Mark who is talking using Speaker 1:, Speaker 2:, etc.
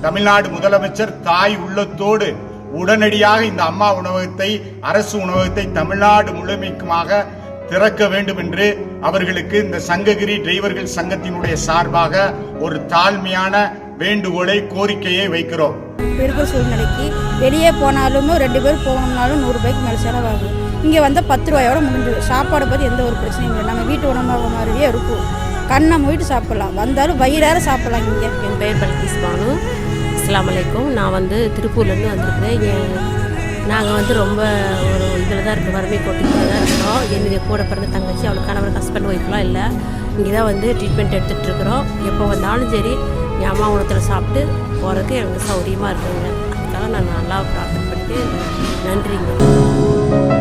Speaker 1: தமிழ்நாடு முதலமைச்சர் தாய் உள்ளத்தோடு உடனடியாக இந்த அம்மா உணவகத்தை, அரசு உணவகத்தை தமிழ்நாடு முழுமைக்குமாக திறக்க வேண்டும் என்று அவர்களுக்கு இந்த சங்ககிரி டிரைவர்கள் சங்கத்தினுடைய சார்பாக ஒரு தாழ்மையான வேண்டுகோளை, கோரிக்கையை வைக்கிறோம்.
Speaker 2: இருக்கிற சூழ்நிலைக்கு வெளியே போனாலும் 2 பேர் போகணும்னாலும் 100 ரூபாய்க்கு மேலே செலவாகும். இங்கே வந்தால் 10 ரூபாயோட முடிஞ்சிடும். சாப்பாடை பற்றி எந்த ஒரு பிரச்சனையும் இல்லை. நம்ம வீட்டு உணவு மாதிரியே இருக்கும். கண்ணை மூடிட்டு சாப்பிடலாம், வந்தாலும் வயிறார சாப்பிடலாம். இங்கே
Speaker 3: என் பெயர் பல்கிஸ் பானு. அஸ்ஸலாமு அலைக்கும். நான் திருப்பூர்லேருந்து வந்திருக்கிறேன். நாங்கள் ரொம்ப ஒரு இதில் தான் இருக்கோம், வறுமை கோட்டில் தான் இருக்கிறோம். என்னுடைய கூட பிறந்த தங்கச்சி, அவளுக்கு கணவர், ஹஸ்பண்ட், ஒய்ஃப்லாம் இல்லை. இங்கே தான் ட்ரீட்மெண்ட் எடுத்துகிட்டு இருக்கிறோம். எப்போ வந்தாலும் சரி என் அம்மா உணத்தில் சாப்பிட்டு போகிறதுக்கு எனக்கு சௌகரியமாக இருக்குங்க. அதுக்காக நான் நல்லா பிரார்த்தனை பண்ணிட்டு நன்றிங்க.